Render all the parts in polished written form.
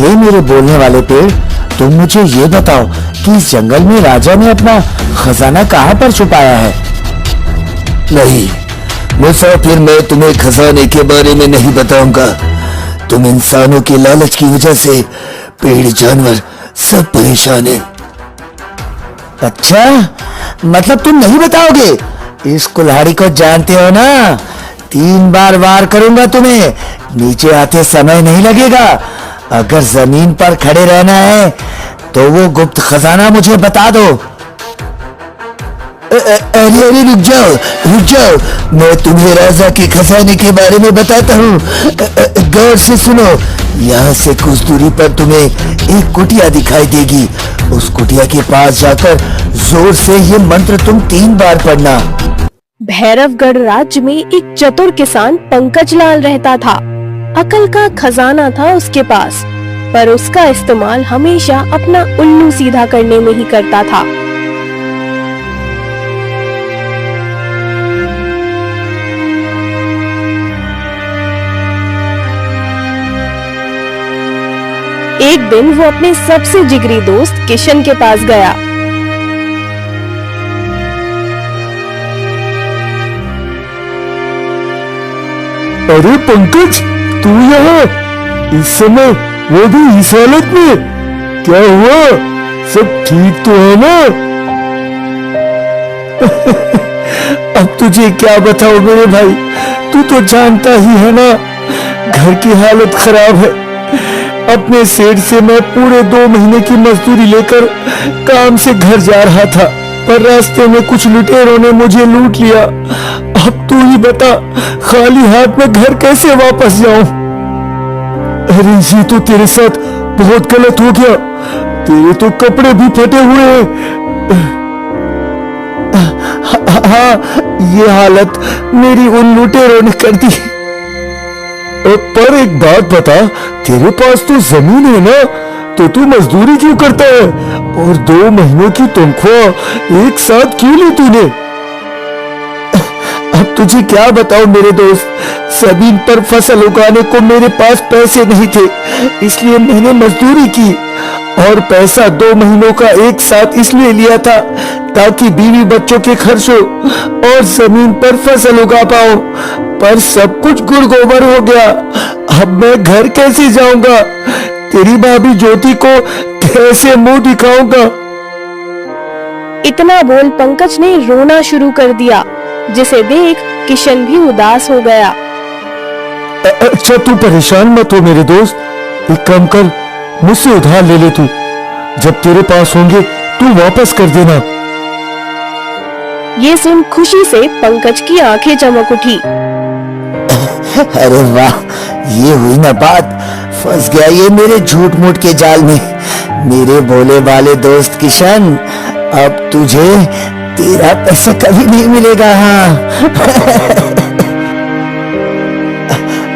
हे मेरे बोलने वाले पेड़, तुम मुझे ये बताओ कि इस जंगल में राजा ने अपना खजाना कहाँ पर छुपाया है? नहीं मुसाफिर, मैं तुम्हें खजाने के बारे में नहीं बताऊंगा। तुम इंसानों के लालच की वजह से पेड़ जानवर सब परेशान हैं। अच्छा, मतलब तुम नहीं बताओगे? इस कुल्हाड़ी को जानते हो ना, 3 बार वार करूंगा तुम्हें, नीचे आते समय नहीं लगेगा। अगर जमीन पर खड़े रहना है तो वो गुप्त खजाना मुझे बता दो। अरे रुक जाओ, मैं तुम्हें राजा के खजाने के बारे में बताता हूँ। गौर से सुनो, यहाँ से कुछ दूरी पर तुम्हें एक कुटिया दिखाई देगी। उस कुटिया के पास जाकर जोर से ये मंत्र तुम 3 बार पढ़ना। भैरवगढ़ राज्य में एक चतुर किसान पंकज लाल रहता था। अकल का खजाना था उसके पास, पर उसका इस्तेमाल हमेशा अपना उल्लू सीधा करने में ही करता था। एक दिन वो अपने सबसे जिगरी दोस्त किशन के पास गया। अरे पंकज, तू यहाँ इस समय, वो भी इस हालत में? क्या हुआ? सब ठीक तो है ना? अब तुझे क्या बताओ मेरे भाई, तू तो जानता ही है ना, घर की हालत खराब है। अपने सेठ से मैं पूरे 2 महीने की मजदूरी लेकर काम से घर जा रहा था, पर रास्ते में कुछ लुटेरों ने मुझे लूट लिया। अब तू ही बता, खाली हाथ में घर कैसे वापस जाऊं? अरे ये तो तेरे साथ बहुत गलत हो गया, तेरे तो कपड़े भी फटे हुए हैं। हाँ, ये हालत मेरी उन लुटेरों ने कर दी। पर एक बात बता, तेरे पास तो जमीन है ना, तो तू मजदूरी क्यों करता है? और 2 महीनों की तनख्वाह एक साथ क्यों ली तूने? अब तुझे क्या बताऊं मेरे दोस्त, जमीन पर फसल उगाने को मेरे पास पैसे नहीं थे, इसलिए मैंने मजदूरी की। और पैसा 2 महीनों का एक साथ इसलिए लिया था ताकि बीवी बच्चों के खर्चों और जमीन पर फसल उगा पाऊं। पर सब कुछ गुड़ गोबर हो गया। अब मैं घर कैसे जाऊंगा? तेरी भाभी ज्योति को कैसे मुंह दिखाऊंगा? इतना बोल पंकज ने रोना शुरू कर दिया, जिसे देख किशन भी उदास हो गया। अच्छा, तू परेशान मत हो मेरे दोस्त, एक काम कर, मुझसे उधार ले ले तू। जब तेरे पास होंगे तू वापस कर देना। ये सुन खुशी से पंकज की आंखें चमक उठी। अरे वाह, ये हुई ना बात, फंस गया ये मेरे झूठ मूठ के जाल में। मेरे भोले भाले दोस्त किशन, अब तुझे तेरा पैसा कभी नहीं मिलेगा। हाँ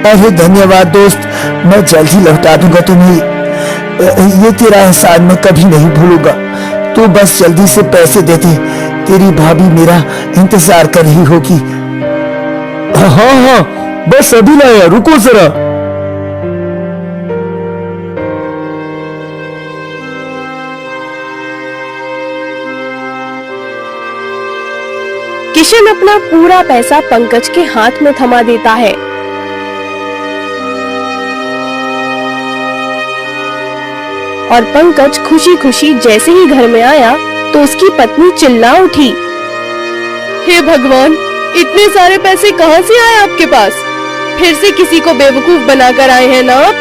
अरे धन्यवाद दोस्त, मैं जल्द ही लौटा दूंगा तुम्हें। ये तेरा एहसान मैं कभी नहीं भूलूंगा। तू बस जल्दी से पैसे दे दे, तेरी भाभी मेरा इंतजार कर रही होगी। हाँ हाँ, बस अभी लाया, रुको जरा। किशन अपना पूरा पैसा पंकज के हाथ में थमा देता है। और पंकज खुशी खुशी जैसे ही घर में आया तो उसकी पत्नी चिल्ला उठी, हे भगवान, इतने सारे पैसे कहाँ से आए आपके पास? फिर से किसी को बेवकूफ बनाकर आए हैं ना आप?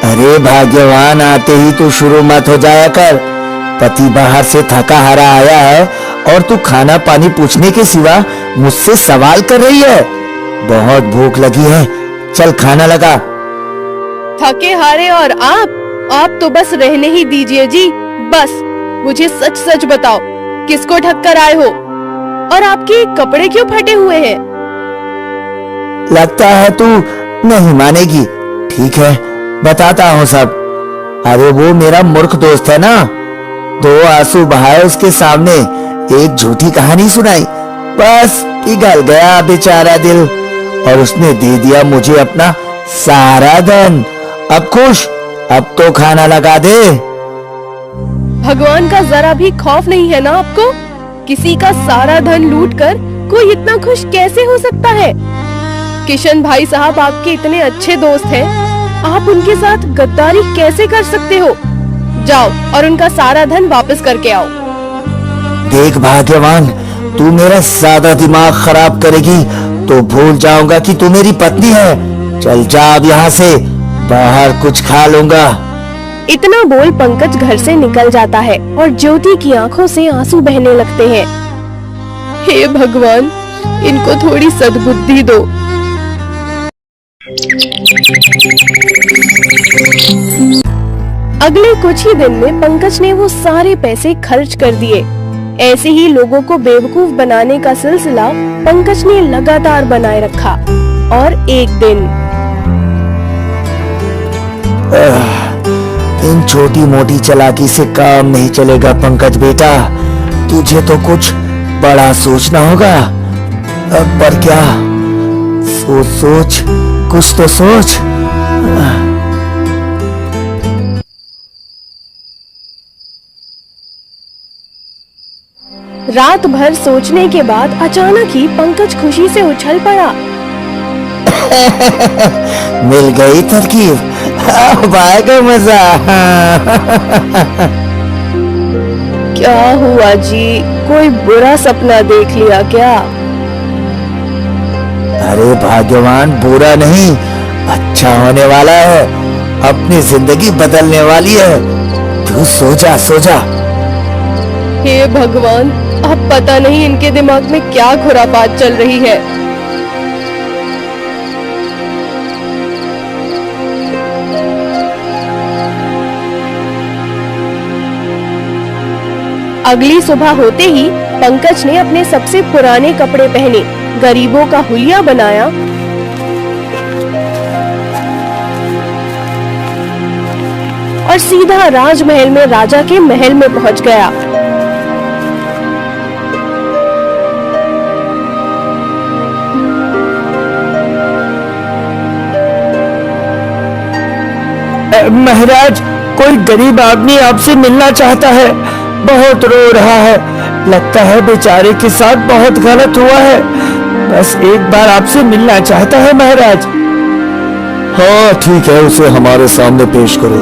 अरे भाग्यवान, आते ही तू शुरू मत हो जाया कर। पति बाहर से थका हारा आया है और तू खाना पानी पूछने के सिवा मुझसे सवाल कर रही है। बहुत भूख लगी है, चल खाना लगा। थके हारे और आप तो बस रहने ही दीजिए जी। बस मुझे सच सच बताओ, किसको ठक्कर आए हो और आपके कपड़े क्यों फटे हुए हैं? लगता है तू नहीं मानेगी। ठीक है, बताता हूँ सब। अरे वो मेरा मूर्ख दोस्त है ना, 2 आंसू बहाए उसके सामने, एक झूठी कहानी सुनाई, बस पिघल गया बेचारा दिल और उसने दे दिया मुझे अपना सारा धन। अब खुश, अब तो खाना लगा दे। भगवान का जरा भी खौफ नहीं है ना आपको? किसी का सारा धन लूटकर कोई इतना खुश कैसे हो सकता है? किशन भाई साहब आपके इतने अच्छे दोस्त हैं, आप उनके साथ गद्दारी कैसे कर सकते हो? जाओ और उनका सारा धन वापस करके आओ। देख भाग्यवान, तू मेरा ज्यादा दिमाग खराब करेगी तो भूल जाऊंगा कि तू मेरी पत्नी है। चल जा अब यहाँ से, बाहर कुछ खा लूंगा। इतना बोल पंकज घर से निकल जाता है और ज्योति की आंखों से आंसू बहने लगते हैं। हे भगवान, इनको थोड़ी सद्बुद्धि दो। अगले कुछ ही दिन में पंकज ने वो सारे पैसे खर्च कर दिए। ऐसे ही लोगों को बेवकूफ बनाने का सिलसिला पंकज ने लगातार बनाए रखा। और एक दिन इन छोटी मोटी चालाकी से काम नहीं चलेगा पंकज बेटा, तुझे तो कुछ बड़ा सोचना होगा। पर क्या? सोच सोच, कुछ तो सोच। रात भर सोचने के बाद अचानक ही पंकज खुशी से उछल पड़ा। मिल गई तरकीब, अब आएगा मजा। क्या हुआ जी, कोई बुरा सपना देख लिया क्या? अरे भाग्यवान, बुरा नहीं, अच्छा होने वाला है, अपनी जिंदगी बदलने वाली है। तू सो जा, सो जा। हे भगवान, अब पता नहीं इनके दिमाग में क्या खुरापात चल रही है। अगली सुबह होते ही पंकज ने अपने सबसे पुराने कपड़े पहने, गरीबों का हुलिया बनाया और सीधा राजमहल में राजा के महल में पहुंच गया। महाराज, कोई गरीब आदमी आपसे मिलना चाहता है, बहुत रो रहा है, लगता है बेचारे के साथ बहुत गलत हुआ है, बस एक बार आपसे मिलना चाहता है महाराज। हाँ ठीक है, उसे हमारे सामने पेश करो।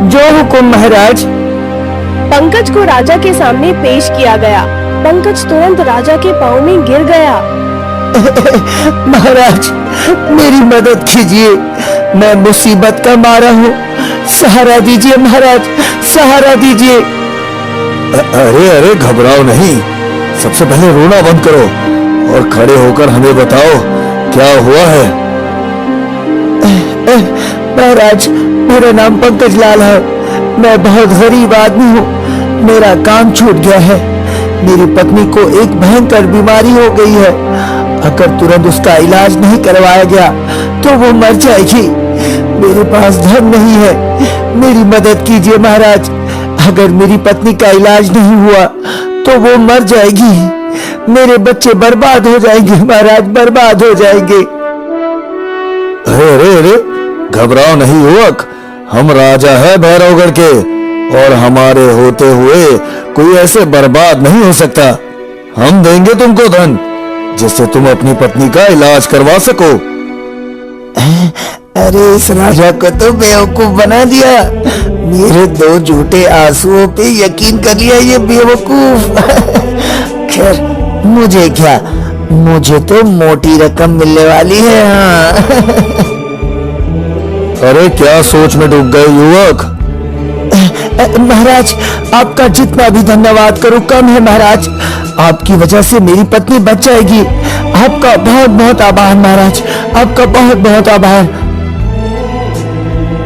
जो हुकुम महाराज। पंकज को राजा के सामने पेश किया गया। पंकज तुरंत राजा के पांव में गिर गया। महाराज, मेरी मदद कीजिए, मैं मुसीबत का मारा हूँ, सहारा दीजिए महाराज, सहारा दीजिए। अरे अरे घबराओ नहीं, सबसे पहले रोना बंद करो और खड़े होकर हमें बताओ क्या हुआ है। महाराज, मेरा नाम पंकज लाल है, मैं बहुत गरीब आदमी हूँ, मेरा काम छूट गया है, मेरी पत्नी को एक भयंकर बीमारी हो गई है, अगर तुरंत उसका इलाज नहीं करवाया गया तो वो मर जाएगी, मेरे पास धन नहीं है, मेरी मदद कीजिए महाराज, अगर मेरी पत्नी का इलाज नहीं हुआ तो वो मर जाएगी, मेरे बच्चे बर्बाद हो जाएंगे महाराज, बर्बाद हो जाएंगे। अरे अरे अरे, घबराओ नहीं युवक, हम राजा है भैरवगढ़ के और हमारे होते हुए कोई ऐसे बर्बाद नहीं हो सकता, हम देंगे तुमको धन जिससे तुम अपनी पत्नी का इलाज करवा सको। अरे इस राजा को तो बेवकूफ बना दिया, मेरे दो झूठे आंसुओं पे यकीन कर लिया ये बेवकूफ। खैर मुझे क्या, मुझे तो मोटी रकम मिलने वाली है। हाँ। अरे क्या सोच में डूब गए युवक। महाराज, आपका जितना भी धन्यवाद करूं कम है महाराज, आपकी वजह से मेरी पत्नी बच जाएगी, आपका बहुत बहुत आभार महाराज, आपका बहुत बहुत आभार।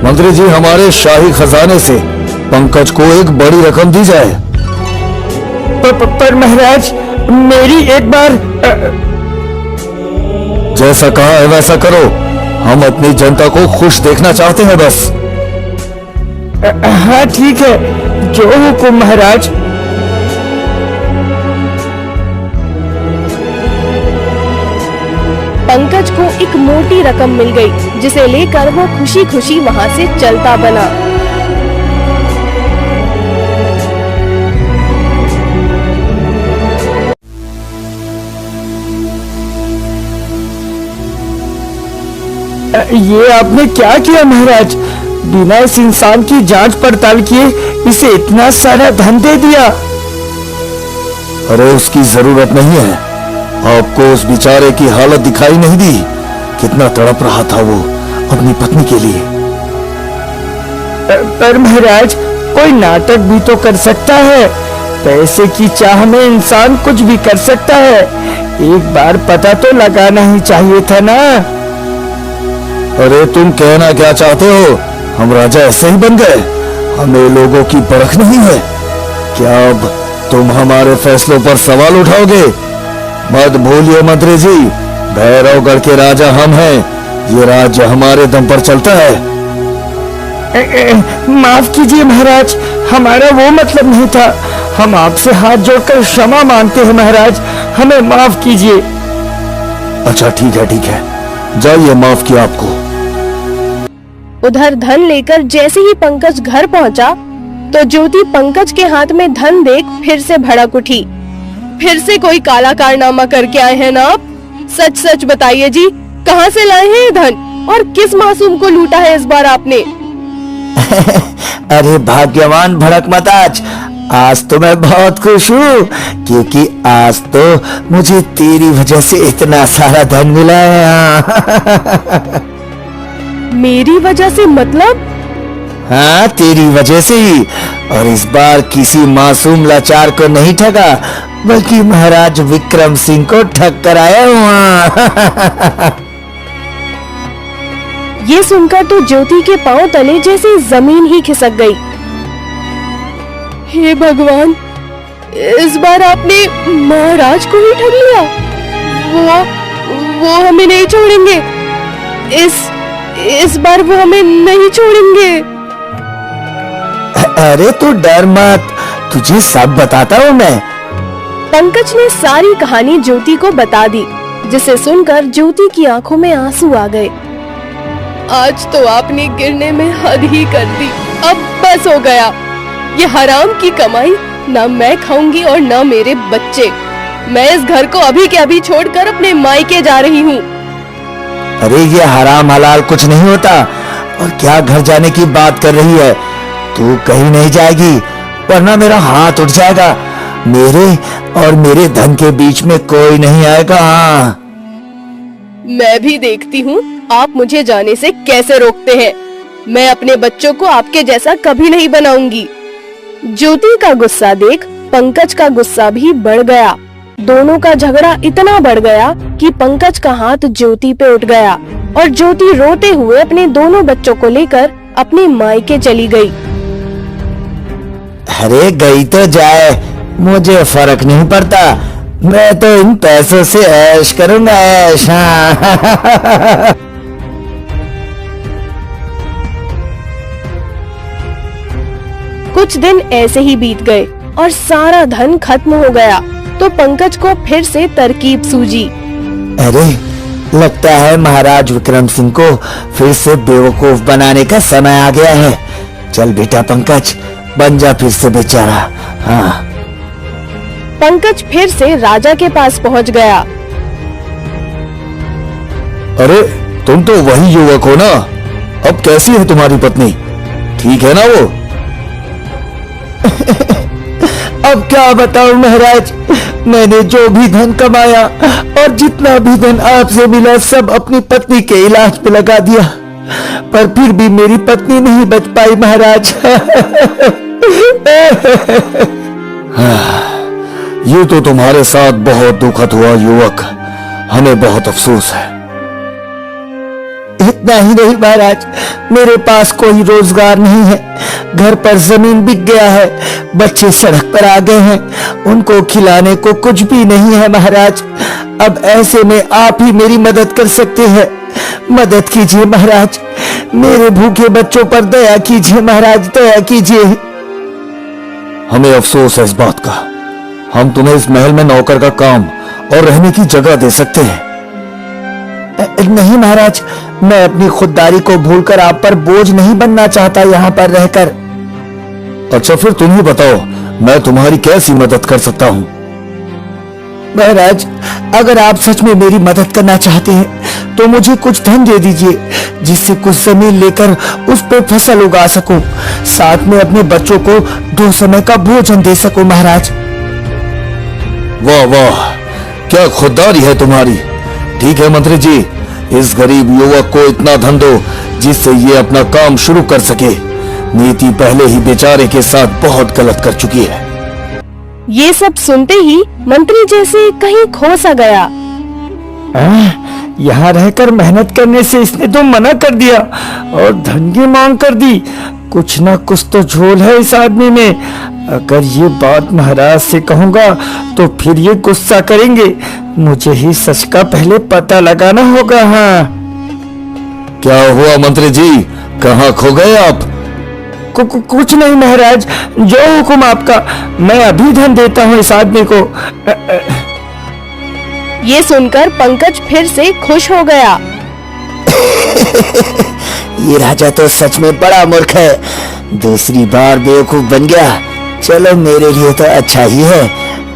मंत्री जी, हमारे शाही खजाने से पंकज को एक बड़ी रकम दी जाए। पर महाराज, मेरी एक बार जैसा कहा है वैसा करो, हम अपनी जनता को खुश देखना चाहते हैं बस। हाँ ठीक है, जो हुकुम महाराज। पंकज को एक मोटी रकम मिल गई, जिसे लेकर वो खुशी खुशी वहाँ से चलता बना। ये आपने क्या किया महाराज? बिना इस इंसान की जांच पड़ताल किए इसे इतना सारा धन दे दिया। अरे उसकी जरूरत नहीं है। आपको उस बेचारे की हालत दिखाई नहीं दी? कितना तड़प रहा था वो अपनी पत्नी के लिए। पर महाराज, कोई नाटक भी तो कर सकता है। पैसे की चाह में इंसान कुछ भी कर सकता है। एक बार पता तो लगाना ही चाहिए था ना। अरे तुम कहना क्या चाहते हो? हम राजा ऐसे ही बन गए? हमें लोगों की परख नहीं है क्या? अब तुम हमारे फैसलों पर सवाल उठाओगे? मत भूलिए मंत्री जी, भैरवगढ़ के राजा हम हैं। ये राज्य हमारे दम पर चलता है। माफ कीजिए महाराज, हमारा वो मतलब नहीं था। हम आपसे हाथ जोड़कर क्षमा मांगते हैं महाराज, हमें माफ कीजिए। अच्छा ठीक है, जाइए, माफ किया आपको। उधर धन लेकर जैसे ही पंकज घर पहुंचा, तो ज्योति पंकज के हाथ में धन देख फिर से भड़क उठी। फिर से कोई काला कारनामा करके आए हैं ना आप? सच सच बताइए जी, कहाँ से लाए हैं ये धन और किस मासूम को लूटा है इस बार आपने? अरे भाग्यवान भड़क मत आज तो मैं बहुत खुश हूँ, क्योंकि आज तो मुझे तेरी वजह से इतना सारा धन मिला है। मेरी वजह से मतलब? हाँ, तेरी वजह से ही। और इस बार किसी मासूम लाचार को नहीं ठगा, बल्कि महाराज विक्रम सिंह को ठग कर आया हूँ। ये सुनकर तो ज्योति के पांव तले जैसे जमीन ही खिसक गई। हे भगवान, इस बार आपने महाराज को ही ठग लिया। वो हमें नहीं छोड़ेंगे। इस बार वो हमें नहीं छोड़ेंगे। अरे तू डर मत, तुझे सब बताता हूँ मैं। पंकज ने सारी कहानी ज्योति को बता दी, जिसे सुनकर ज्योति की आंखों में आंसू आ गए। आज तो आपने गिरने में हद ही कर दी। अब बस हो गया। ये हराम की कमाई ना मैं खाऊंगी और ना मेरे बच्चे। मैं इस घर को अभी के अभी छोड़कर अपने मायके जा रही हूँ। अरे ये हराम हलाल कुछ नहीं होता। और क्या घर जाने की बात कर रही है? तू कहीं नहीं जाएगी, वरना मेरा हाथ उठ जाएगा। मेरे और मेरे धन के बीच में कोई नहीं आएगा। मैं भी देखती हूँ आप मुझे जाने से कैसे रोकते हैं। मैं अपने बच्चों को आपके जैसा कभी नहीं बनाऊंगी। ज्योति का गुस्सा देख पंकज का गुस्सा भी बढ़ गया। दोनों का झगड़ा इतना बढ़ गया कि पंकज का हाथ ज्योति पे उठ गया और ज्योति रोते हुए अपने दोनों बच्चों को लेकर अपने मायके चली गई। अरे गई तो जाए, मुझे फर्क नहीं पड़ता। मैं तो इन पैसों से ऐश करूंगा, ऐश। कुछ दिन ऐसे ही बीत गए और सारा धन खत्म हो गया। तो पंकज को फिर से तरकीब सूझी। अरे लगता है महाराज विक्रम सिंह को फिर से बेवकूफ बनाने का समय आ गया है। चल बेटा पंकज, बन जा फिर से बेचारा। हाँ। पंकज फिर से राजा के पास पहुंच गया। अरे तुम तो वही युवक हो ना? अब कैसी है तुम्हारी पत्नी? ठीक है ना वो? अब क्या बताऊं महाराज, मैंने जो भी धन कमाया और जितना भी धन आपसे मिला सब अपनी पत्नी के इलाज पे लगा दिया, पर फिर भी मेरी पत्नी नहीं बच पाई महाराज। ये तो तुम्हारे साथ बहुत दुखद हुआ युवक, हमें बहुत अफसोस है। इतना ही नहीं महाराज, मेरे पास कोई रोजगार नहीं है। घर पर जमीन बिक गया है, बच्चे सड़क पर आ गए हैं, उनको खिलाने को कुछ भी नहीं है महाराज। अब ऐसे में आप ही मेरी मदद कर सकते हैं। मदद कीजिए महाराज, मेरे भूखे बच्चों पर दया कीजिए महाराज, दया कीजिए। हमें अफसोस है इस बात का। हम तुम्हें इस महल में नौकर का काम और रहने की जगह दे सकते हैं। नहीं महाराज, मैं अपनी खुददारी को भूलकर आप पर बोझ नहीं बनना चाहता यहाँ पर रहकर। अच्छा फिर तुम ही बताओ, मैं तुम्हारी कैसी मदद कर सकता हूँ? महाराज, अगर आप सच में मेरी मदद करना चाहते हैं तो मुझे कुछ धन दे दीजिए, जिससे कुछ जमीन लेकर उस पर फसल उगा सकूं, साथ में अपने बच्चों को 2 समय का भोजन दे सकूं महाराज। वाह वाह, क्या खुददारी है तुम्हारी। ठीक है मंत्री जी, इस गरीब युवक को इतना धन दो जिससे ये अपना काम शुरू कर सके। नीति पहले ही बेचारे के साथ बहुत गलत कर चुकी है। ये सब सुनते ही मंत्री जैसे कहीं खो सा गया। यहाँ रहकर मेहनत करने से इसने तो मना कर दिया और धन की मांग कर दी। कुछ ना कुछ तो झोल है इस आदमी में। अगर ये बात महाराज से कहूँगा तो फिर ये गुस्सा करेंगे। मुझे ही सच का पहले पता लगाना होगा। हाँ, क्या हुआ मंत्री जी, कहाँ खो गए आप? कुछ नहीं महाराज, जो हुक्म आपका। मैं अभी धन देता हूँ इस आदमी को। ये सुनकर पंकज फिर से खुश हो गया। ये राजा तो सच में बड़ा मूर्ख है, दूसरी बार बेवकूफ बन गया। चलो मेरे लिए तो अच्छा ही है,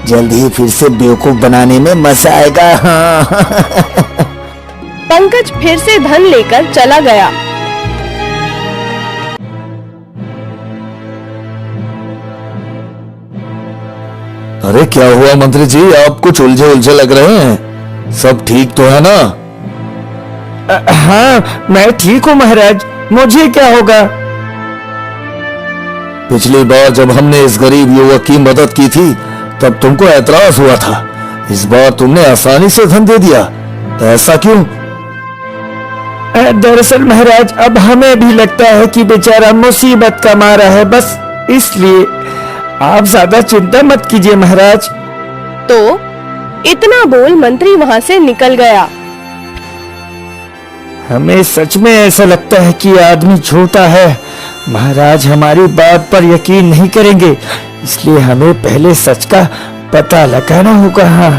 जल्द ही फिर से बेवकूफ बनाने में मजा आएगा। हाँ। पंकज फिर से धन लेकर चला गया। अरे क्या हुआ मंत्री जी, आप कुछ उलझे उलझे लग रहे हैं। सब ठीक तो है ना? हाँ मैं ठीक हूँ महाराज, मुझे क्या होगा? पिछली बार जब हमने इस गरीब युवक की मदद की थी तब तुमको ऐतराज हुआ था। इस बार तुमने आसानी से धन दे दिया, तो ऐसा क्यों? दरअसल महाराज, अब हमें भी लगता है कि बेचारा मुसीबत का मारा है, बस इसलिए आप ज्यादा चिंता मत कीजिए महाराज। तो इतना बोल मंत्री वहाँ से निकल गया। हमें सच में ऐसा लगता है कि आदमी झूठा है। महाराज हमारी बात पर यकीन नहीं करेंगे, इसलिए हमें पहले सच का पता लगाना होगा। हाँ।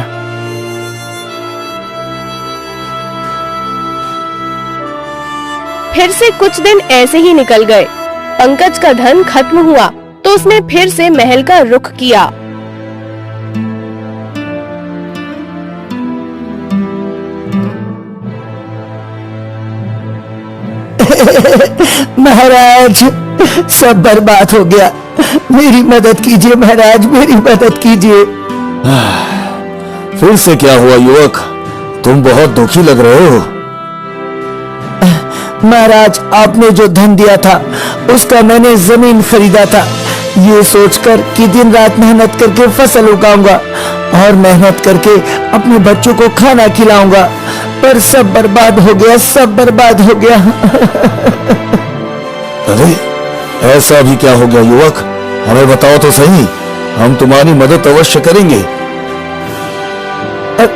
फिर से कुछ दिन ऐसे ही निकल गए। पंकज का धन खत्म हुआ तो उसने फिर से महल का रुख किया। महाराज, सब बर्बाद हो गया, मेरी मदद कीजिए महाराज, मेरी मदद कीजिए। फिर से क्या हुआ युवक, तुम बहुत दुखी लग रहे हो। महाराज, आपने जो धन दिया था उसका मैंने जमीन खरीदा था, ये सोचकर कि दिन रात मेहनत करके फसल उगाऊंगा और मेहनत करके अपने बच्चों को खाना खिलाऊंगा, पर सब बर्बाद हो गया, सब बर्बाद हो गया। अरे ऐसा भी क्या हो गया युवक, हमें बताओ तो सही, हम तुम्हारी मदद अवश्य करेंगे।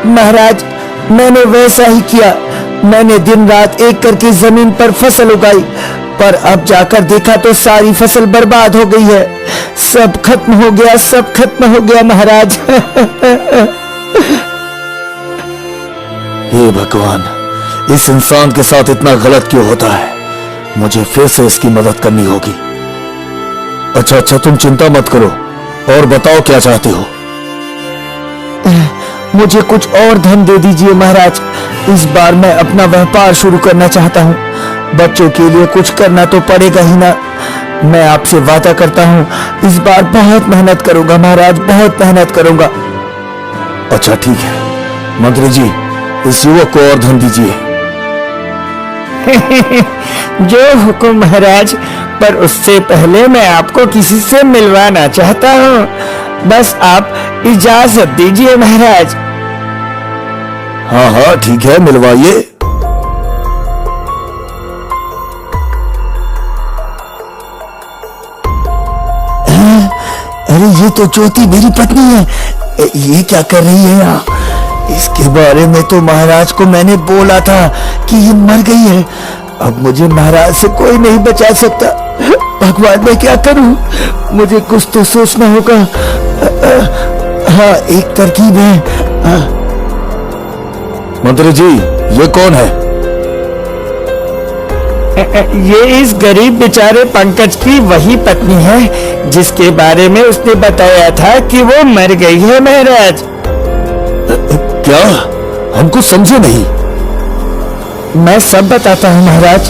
महाराज, मैंने वैसा ही किया। मैंने दिन रात एक करके जमीन पर फसल उगाई, पर अब जाकर देखा तो सारी फसल बर्बाद हो गई है। सब खत्म हो गया, सब खत्म हो गया महाराज। हे भगवान, इस इंसान के साथ इतना गलत क्यों होता है? मुझे फिर से इसकी मदद करनी होगी। अच्छा, तुम चिंता मत करो और बताओ क्या चाहते हो। मुझे कुछ और धन दे दीजिए महाराज, इस बार मैं अपना व्यापार शुरू करना चाहता हूँ। बच्चों के लिए कुछ करना तो पड़ेगा ही ना। मैं आपसे वादा करता हूँ, इस बार बहुत मेहनत करूंगा महाराज, बहुत मेहनत करूंगा। अच्छा ठीक है मंत्री जी, इस युवक को और धन दीजिए। जो हुक्म महाराज, पर उससे पहले मैं आपको किसी से मिलवाना चाहता हूँ। बस आप इजाजत दीजिए महाराज। हाँ ठीक है, मिलवाइए। अरे ये तो ज्योति मेरी पत्नी है, ये क्या कर रही है यहाँ? इसके बारे में तो महाराज को मैंने बोला था कि ये मर गई है। अब मुझे महाराज से कोई नहीं बचा सकता। भगवान, मैं क्या करूं? मुझे कुछ तो सोचना होगा। हाँ, एक तरकीब है। मंत्री जी, ये कौन है? ये इस गरीब बेचारे पंकज की वही पत्नी है जिसके बारे में उसने बताया था कि वो मर गई है महाराज। क्या? हमको समझे नहीं। मैं सब बताता हूँ महाराज।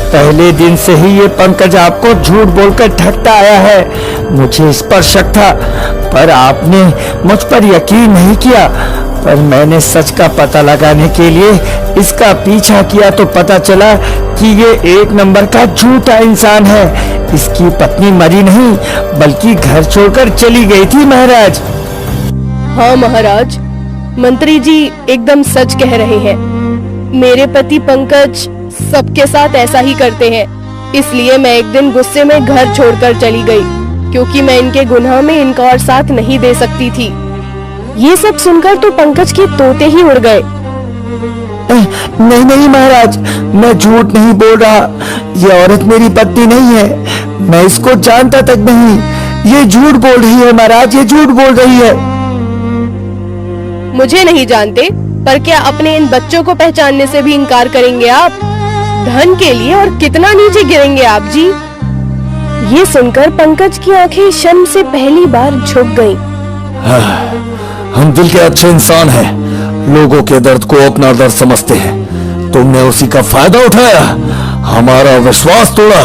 पहले दिन से ही ये पंकज आपको झूठ बोलकर ठगता आया है। मुझे इस पर शक था, पर आपने मुझ पर यकीन नहीं किया। पर मैंने सच का पता लगाने के लिए इसका पीछा किया तो पता चला कि ये एक नंबर का झूठा इंसान है। इसकी पत्नी मरी नहीं बल्कि घर छोड़कर चली गई थी महाराज। हाँ महाराज, मंत्री जी एकदम सच कह रहे हैं। मेरे पति पंकज सबके साथ ऐसा ही करते हैं। इसलिए मैं एक दिन गुस्से में घर छोड़कर चली गई, क्योंकि मैं इनके गुनाह में इनका और साथ नहीं दे सकती थी। ये सब सुनकर तो पंकज के तोते ही उड़ गए। नहीं नहीं महाराज, मैं झूठ नहीं बोल रहा। ये औरत मेरी पत्नी नहीं है। मैं इसको जानता तक नहीं। ये झूठ बोल रही है महाराज, ये झूठ बोल रही है। मुझे नहीं जानते, पर क्या अपने इन बच्चों को पहचानने से भी इनकार करेंगे आप? धन के लिए और कितना नीचे गिरेंगे आप जी। ये सुनकर पंकज की आंखें शर्म से पहली बार झुक गईं। हम दिल के अच्छे इंसान हैं, लोगों के दर्द को अपना दर्द समझते हैं। तुमने उसी का फायदा उठाया, हमारा विश्वास तोड़ा।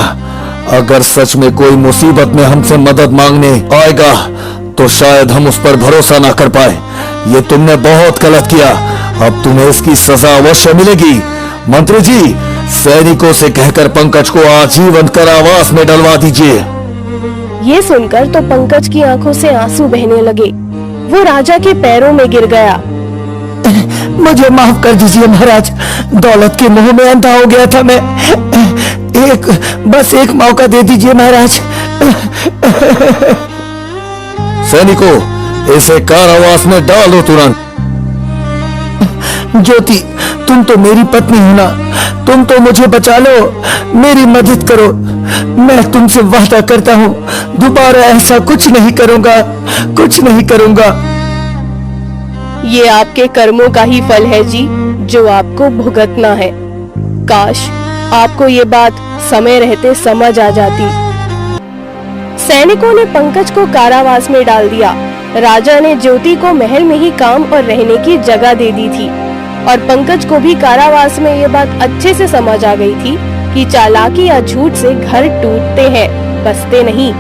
अगर सच में कोई मुसीबत में हमसे मदद मांगने आएगा तो शायद हम उस पर भरोसा ना कर पाए। ये तुमने बहुत गलत किया। अब तुम्हें इसकी सजा अवश्य मिलेगी। मंत्री जी, सैनिकों से कहकर पंकज को आजीवन कारावास में डलवा दीजिए। ये सुनकर तो पंकज की आंखों से आंसू बहने लगे। वो राजा के पैरों में गिर गया। मुझे माफ कर दीजिए महाराज, दौलत के मोह में अंधा हो गया था मैं। बस एक मौका दे दीजिए महाराज। सैनिकों, इसे कारावास में डालो तुरंत। ज्योति, तुम तो मेरी पत्नी हो ना, तुम तो मुझे बचा लो, मेरी मदद करो। मैं तुमसे वादा करता हूँ दोबारा ऐसा कुछ नहीं करूँगा, कुछ नहीं करूँगा। ये आपके कर्मों का ही फल है जी, जो आपको भुगतना है। काश आपको ये बात समय रहते समझ आ जाती। सैनिकों ने पंकज को कारावास में डाल दिया। राजा ने ज्योति को महल में ही काम और रहने की जगह दे दी थी, और पंकज को भी कारावास में ये बात अच्छे से समझ आ गई थी कि चालाकी या झूठ से घर टूटते हैं, बसते नहीं।